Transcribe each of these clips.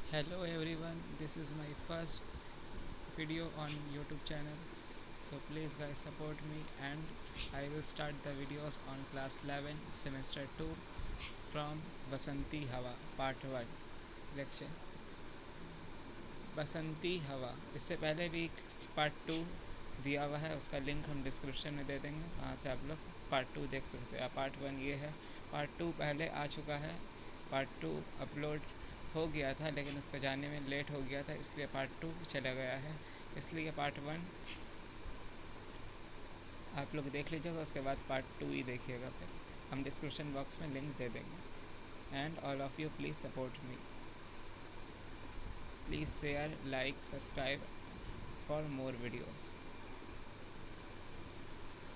Hello everyone, this is my first video on YouTube channel. So please guys support me and I will start the videos on class 11 semester 2 from Basanti Hawa part 1 lecture बसंती हवा। इससे पहले भी part 2 दिया हुआ है, उसका link हम description में दे देंगे, वहाँ से आप लोग पार्ट 2 देख सकते हैं। पार्ट 1 ये है, पार्ट 2 पहले आ चुका है। पार्ट 2 अपलोड हो गया था लेकिन उसका जाने में लेट हो गया था, इसलिए पार्ट 2 चला गया है। इसलिए पार्ट 1 आप लोग देख लीजिएगा, उसके बाद पार्ट 2 ही देखिएगा। फिर हम डिस्क्रिप्शन बॉक्स में लिंक दे देंगे। And all of you please support me, please share, like, subscribe for more videos.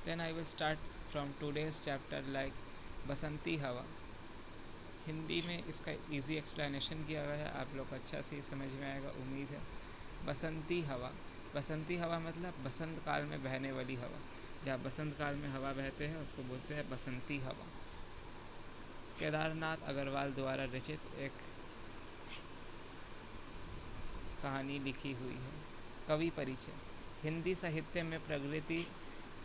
Then I will start from today's chapter like बसंती हवा। हिंदी में इसका इजी एक्सप्लेनेशन किया गया है, आप लोग अच्छा से समझ में आएगा उम्मीद है। बसंती हवा, बसंती हवा मतलब बसंत काल में बहने वाली हवा। जहाँ बसंत काल में हवा बहते हैं उसको बोलते हैं बसंती हवा। केदारनाथ अग्रवाल द्वारा रचित एक कहानी लिखी हुई है। कवि परिचय। हिंदी साहित्य में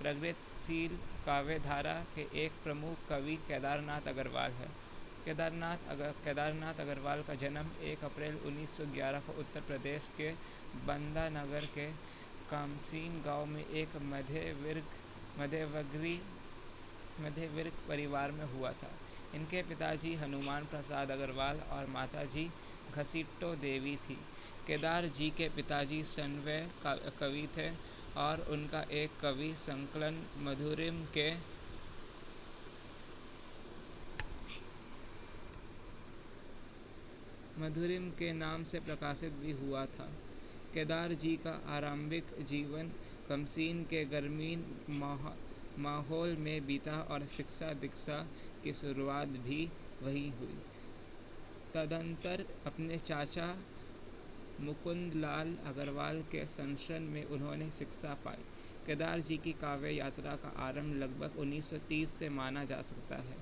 प्रगतिशील काव्य धारा के एक प्रमुख कवि केदारनाथ अग्रवाल है। केदारनाथ अग्रवाल का जन्म 1 अप्रैल 1911 को उत्तर प्रदेश के बंदा नगर के कामसीन गांव में एक मध्य वर्ग परिवार में हुआ था। इनके पिताजी हनुमान प्रसाद अग्रवाल और माताजी घसीटो देवी थी। केदार जी के पिताजी सन्वय कवि थे और उनका एक कवि संकलन मधुरिम के नाम से प्रकाशित भी हुआ था। केदार जी का आरंभिक जीवन कमसीन के ग्रामीण माहौल में बीता और शिक्षा दीक्षा की शुरुआत भी वहीं हुई। तदंतर अपने चाचा मुकुंद लाल अग्रवाल के संरक्षण में उन्होंने शिक्षा पाई। केदार जी की काव्य यात्रा का आरंभ लगभग 1930 से माना जा सकता है।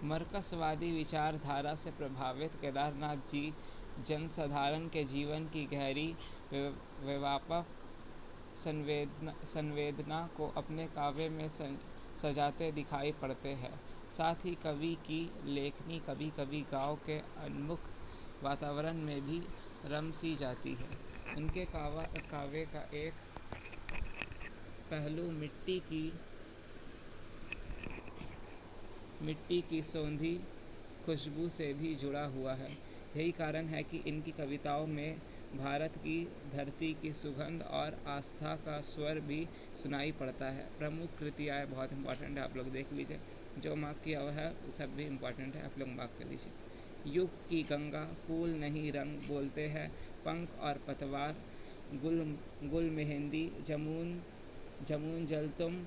मार्क्सवादी विचारधारा से प्रभावित केदारनाथ जी जनसाधारण के जीवन की गहरी व्यापक संवेदना को अपने काव्य में सजाते दिखाई पड़ते हैं। साथ ही कवि की लेखनी कभी कभी गांव के उन्मुक्त वातावरण में भी रम सी जाती है। उनके काव्य का एक पहलू मिट्टी की सौंधी खुशबू से भी जुड़ा हुआ है। यही कारण है कि इनकी कविताओं में भारत की धरती की सुगंध और आस्था का स्वर भी सुनाई पड़ता है। प्रमुख कृतियाँ बहुत इंपॉर्टेंट है, आप लोग देख लीजिए। जो मार्क किया हुआ है सब भी इम्पॉर्टेंट है, आप लोग मार्क कर लीजिए। युग की गंगा, फूल नहीं रंग बोलते हैं, पंख और पतवार, गुल मेहंदी, जमून जल तुम,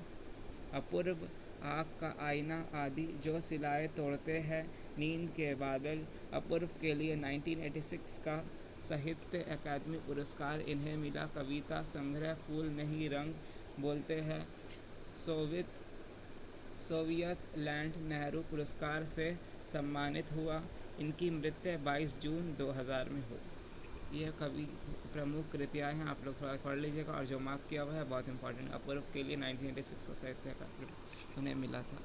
अपूर्व, आँख का आईना आदि जो सिलाए तोड़ते हैं, नींद के बादल। अपूर्व के लिए 1986 का साहित्य अकादमी पुरस्कार इन्हें मिला। कविता संग्रह फूल नहीं रंग बोलते हैं सोवियत लैंड नेहरू पुरस्कार से सम्मानित हुआ। इनकी मृत्यु 22 जून 2000 में हुई। यह कवि प्रमुख कृतियाँ हैं, आप लोग थोड़ा पढ़ लीजिएगा। और जो मार्क किया हुआ है बहुत इंपॉर्टेंट, अपूर्व के लिए 1986 का साहित्य अकादमी उन्हें मिला था।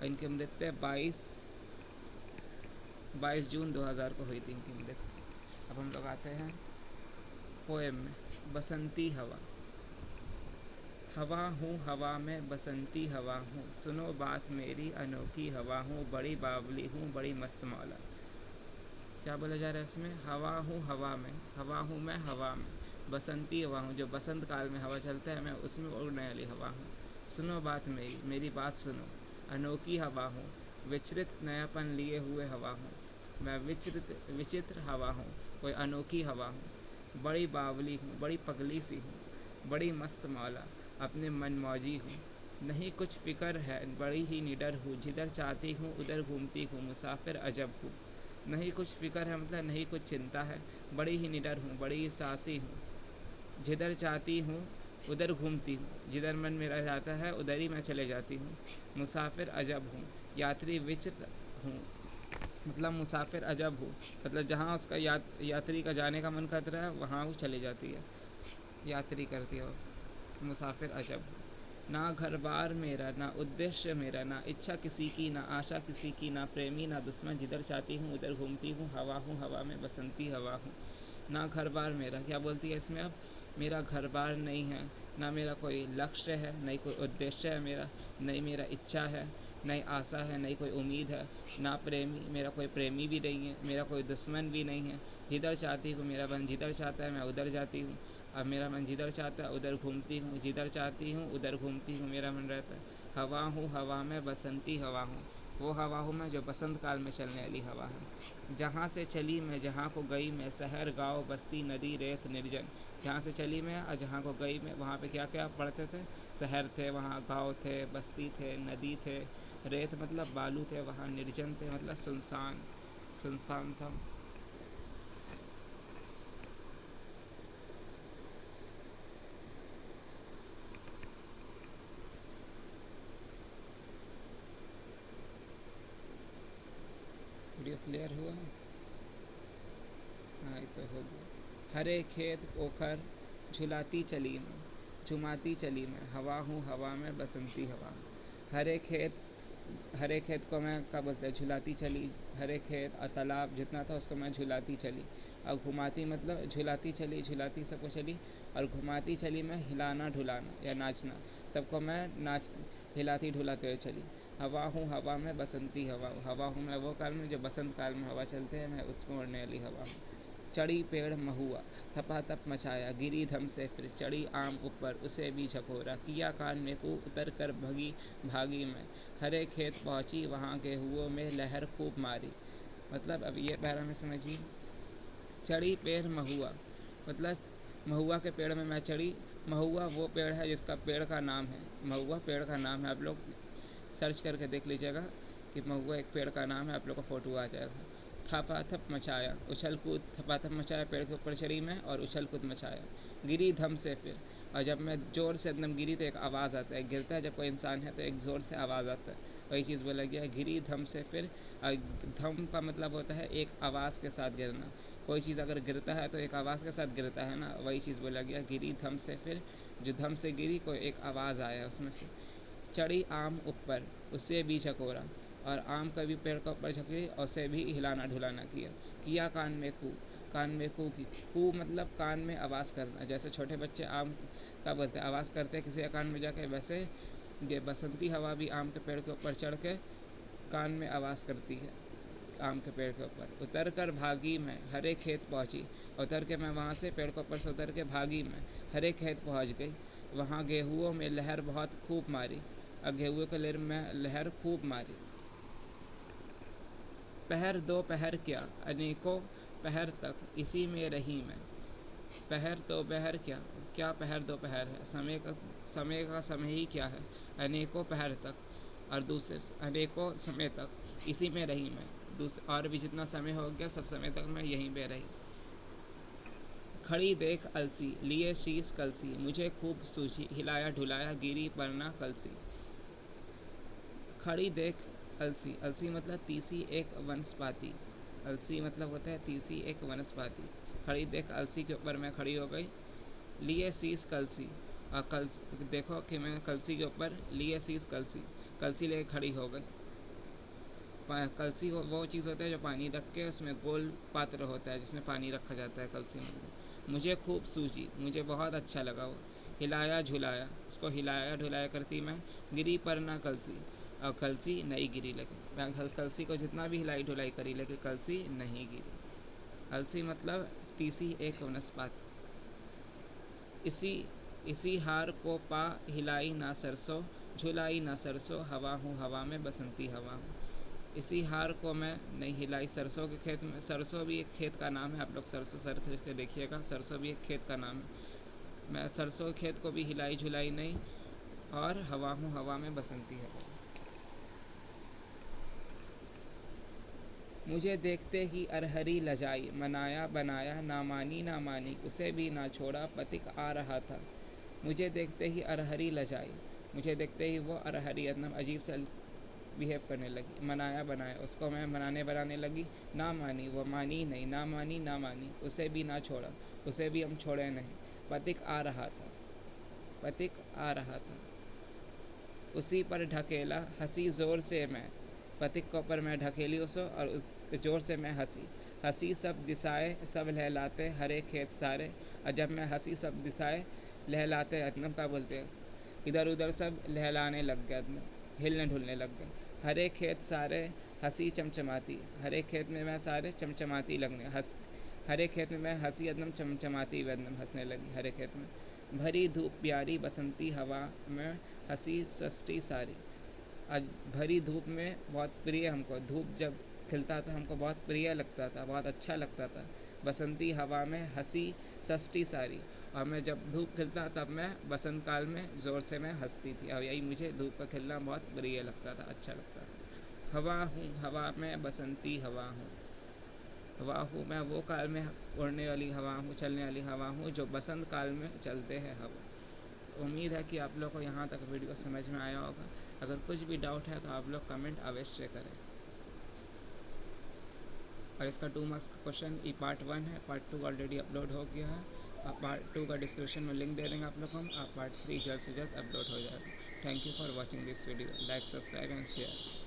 इनकी मृत्यु 22 जून 2000 को हुई थी इनकी मृत्यु। अब हम लोग आते हैं पोएम में। बसंती हवा। हवा हूँ हवा में बसंती हवा हूँ, सुनो बात मेरी अनोखी हवा हूँ, बड़ी बावली हूँ बड़ी मस्त मौला। क्या बोला जा रहा है इसमें? हवा हूँ हवा में, हवा हूँ मैं हवा में, बसंती हवा हूँ, जो बसंत काल में हवा चलता है मैं उसमें उड़ने वाली हवा हूँ। सुनो बात मेरी बात सुनो, अनोखी हवा हूँ, विचरित नयापन लिए हुए हवा हूँ। मैं विचित्र हवा हूँ, कोई अनोखी हवा हूँ। बड़ी बावली हूँ, बड़ी पगली सी हूँ, बड़ी मस्त मौला, अपने मनमौजी हूँ। नहीं कुछ फिक्र है, बड़ी ही निडर हूँ, जिधर चाहती हूँ उधर घूमती हूँ, मुसाफिर अजब हूँ। नहीं कुछ फिक्र है मतलब नहीं कुछ चिंता है, बड़ी ही निडर हूँ, बड़ी ही साहसी हूँ, जिधर चाहती हूँ उधर घूमती हूँ, जिधर मन मेरा जाता है उधर ही मैं चले जाती हूँ। मुसाफिर अजब हूँ, यात्री विचित्र हूँ। मतलब मुसाफिर अजब हूँ, मतलब जहाँ उसका यात्री का जाने का मन कर रहा है वहाँ वो चली जाती है, यात्री करती हो। मुसाफिर अजब हूँ। ना घर बार मेरा, ना उद्देश्य मेरा, ना इच्छा किसी की, ना आशा किसी की, ना प्रेमी ना दुश्मन, जिधर चाहती हूँ उधर घूमती हूँ, हवा में बसंती हवा हूँ। ना घर बार मेरा, क्या बोलती है इसमें अब, मेरा घर बार नहीं है, ना मेरा कोई लक्ष्य है, नहीं कोई उद्देश्य है मेरा, नहीं मेरा इच्छा है, नहीं आशा है, नहीं कोई उम्मीद है, ना प्रेमी, मेरा कोई प्रेमी भी नहीं है, मेरा कोई दुश्मन भी नहीं है। जिधर चाहती हूँ, मेरा मन जिधर चाहता है मैं उधर जाती हूँ। अब मेरा मन जिधर चाहता है उधर घूमती हूँ, जिधर चाहती हूँ उधर घूमती हूँ, मेरा मन रहता है। हवा हूँ हवा में बसंती हवा हूँ, वो हवा हूँ मैं जो बसंत काल में चलने वाली हवा है। जहाँ से चली मैं जहाँ को गई मैं, शहर गाँव बस्ती नदी रेत निर्जन। जहाँ से चली मैं और जहाँ को गई मैं, वहाँ पे क्या क्या पढ़ते थे, शहर थे, वहाँ गाँव थे, बस्ती थे, नदी थे, रेत मतलब बालू थे, वहाँ निर्जन थे मतलब सुनसान, सुनसान था। वीडियो क्लियर हुआ? हाँ, ये तो हो गया। हरे खेत पोखर झुलाती चली मैं, झुमाती चली मैं, हवा हूँ हवा में बसंती हवा। हरे खेत, हरे खेत को मैं क्या बोलते हैं, झुलाती चली। हरे खेत और तालाब जितना था उसको मैं झुलाती चली। और घुमाती मतलब झुलाती चली, झुलाती सबको चली, और घुमाती चली मैं हिलाना ढुलाना या नाचना, सबको मैं नाच हिलाती ढुलाते हुए चली। हवा हूँ हवा में बसंती हवा, हवा हूँ मैं वो काल में जो बसंत काल में हवा चलते हैं, मैं उसमें उड़ने वाली हवा हूँ। चढ़ी पेड़ महुआ थपाथप मचाया, गिरी धम से फिर चढ़ी आम ऊपर उसे भी झकोरा, किया कान में को उतर कर भगी भागी मैं, हरे खेत पहुँची वहाँ गेहुओं में लहर खूब मारी। मतलब अब ये पैरा में समझिए, चढ़ी पेड़ महुआ मतलब महुआ के पेड़ में मैं चढ़ी। महुआ वो पेड़ है जिसका पेड़ का नाम है, महुआ पेड़ का नाम है। आप लोग सर्च करके देख लीजिएगा कि महुआ एक पेड़ का नाम है, आप लोग को फ़ोटो आ जाएगा। थपाथप मचाया, उछल कूद, थपाथप मचाया, पेड़ के ऊपर चढ़ी मैं और उछल कूद मचाया। गिरी धम से फिर, और जब मैं ज़ोर से एकदम गिरी तो एक आवाज़ आता है, गिरता है जब कोई इंसान है तो एक ज़ोर से आवाज़ आता है, वही चीज़ बोला गया गिरी धम से फिर। धम का मतलब होता है एक आवाज़ के साथ गिरना, कोई चीज़ अगर गिरता है तो एक आवाज़ के साथ गिरता है ना, वही चीज़ बोला गया गिरी धम से फिर। जो धम से गिरी कोई एक आवाज़ आया उसमें से। चढ़ी आम ऊपर उससे भी झकोरा, और आम का भी पेड़ का ऊपर झकी और उसे भी हिलाना ढुलाना किया। किया कान में कू, कान में कू की, कू मतलब कान में आवाज़ करना, जैसे छोटे बच्चे आम का बोलते हैं आवाज़ करते हैं किसी के कान में जाके, वैसे ये बसंती हवा भी आम के पेड़ के ऊपर चढ़ के कान में आवाज़ करती है। आम के पेड़ के ऊपर उतर कर भागी मैं, हरे खेत पहुँची, उतर के मैं वहाँ से पेड़ के ऊपर से उतर के भागी मैं, हरे खेत पहुँच गई। वहाँ गेहुओं में लहर बहुत खूब मारी, और गेहुए के लेर में लहर खूब मारी। पहर दो पहर क्या, अनेकों पहर तक इसी में रही मैं। पहर तो बहर क्या, क्या पहर दो पहर है, समय का समय ही क्या है, अनेकों पहर तक, और दूसरे अनेकों समय तक इसी में रही मैं। और भी जितना समय हो गया सब समय तक मैं यहीं पे रही। खड़ी देख अलसी, लिए शीश कलसी, मुझे खूब सूझी, हिलाया ढुलाया गिरी पर ना कलसी। खड़ी देख अलसी, अलसी मतलब तीसी एक वनस्पति, अलसी मतलब होता है तीसी एक वनस्पति। खड़ी देख अलसी के ऊपर मैं खड़ी हो गई। लिए शीश कलसी, और देखो कि मैं कलसी के ऊपर लिए शीश कलसी, कलसी लेके खड़ी हो गई। कलसी वो चीज़ होता है जो पानी रख के उसमें गोल पात्र होता है जिसमें पानी रखा जाता है कलसी में। मुझे खूब सूझी, मुझे बहुत अच्छा लगा वो। हिलाया झुलाया, उसको हिलाया ढुलाया करती मैं, गिरी पर ना कलसी, और कलसी नहीं गिरी, लेकिन मैं कलसी को जितना भी हिलाई ढुलाई करी लेकिन कलसी नहीं गिरी। अलसी मतलब तीसी एक वनस्पति। इसी इसी हार को पा हिलाई ना सरसों, झुलाई ना सरसों, हवा हूँ हवा में बसंती हवा हूँ। इसी हार को मैं नहीं हिलाई, सरसों के खेत में, सरसों भी एक खेत का नाम है, आप लोग सरसों सर के देखिएगा, सरसों भी एक खेत का नाम है। मैं सरसों के खेत को भी हिलाई झुलाई नहीं, और हवा हूँ हवा में बसंती हवा। मुझे देखते ही अरहरी लजाई, मनाया बनाया ना मानी ना मानी, उसे भी ना छोड़ा, पथिक आ रहा था मुझे देखते ही अरहरी लजाई, मुझे देखते ही वो अरहरी एकदम अजीब सा बिहेव करने लगी। मनाया बनाया, उसको मैं बनाने लगी। ना मानी, वो मानी नहीं, ना मानी ना मानी, उसे भी ना छोड़ा, उसे भी हम छोड़े नहीं। पथिक आ रहा था, पथिक आ रहा था, उसी पर ढकेला, हंसी ज़ोर से मैं। पथिक को पर मैं ढकेली उसो और उस ज़ोर से मैं हंसी। हंसी सब दिशाए सब लहलाते, हरे खेत सारे। और जब मैं हंसी सब दिशाए लहलाते, मतलब क्या बोलते हैं, इधर उधर सब लहलाने लग गया, हिलने ढुलने लग गए। हरे खेत सारे हंसी चमचमाती, हरे खेत में मैं सारे चमचमाती लगने हंस, हरे खेत में मैं हंसी एकदम चमचमाती एकदम हंसने लगी। हरे खेत में भरी धूप प्यारी बसंती हवा में हंसी सस्ती सारी। आज भरी धूप में बहुत प्रिय, हमको धूप जब खिलता था हमको बहुत प्रिय लगता था, बहुत अच्छा लगता था। बसंती हवा में हंसी सस्ती सारी, और मैं जब धूप खिलता तब मैं बसंत काल में ज़ोर से मैं हंसती थी। और यही मुझे धूप का खिलना बहुत प्रिय लगता था, अच्छा लगता था। हवा हूँ हवा में बसंती हवा हूँ, हवा हूँ मैं वो काल में उड़ने वाली हवा हूँ, चलने वाली हवा हूँ जो बसंत काल में चलते हैं हवा। उम्मीद है कि आप लोग को यहाँ तक वीडियो समझ में आया होगा। अगर कुछ भी डाउट है तो आप लोग कमेंट अवश्य करें। और इसका 2 मार्क्स का क्वेश्चन ये पार्ट 1 है, पार्ट 2 ऑलरेडी अपलोड हो गया है। आप पार्ट 2 का डिस्क्रिप्शन में लिंक दे देंगे आप लोग को हम, आप पार्ट 3 जल्द से जल्द अपलोड हो जाएगा। Thank you for watching this video, like subscribe and share.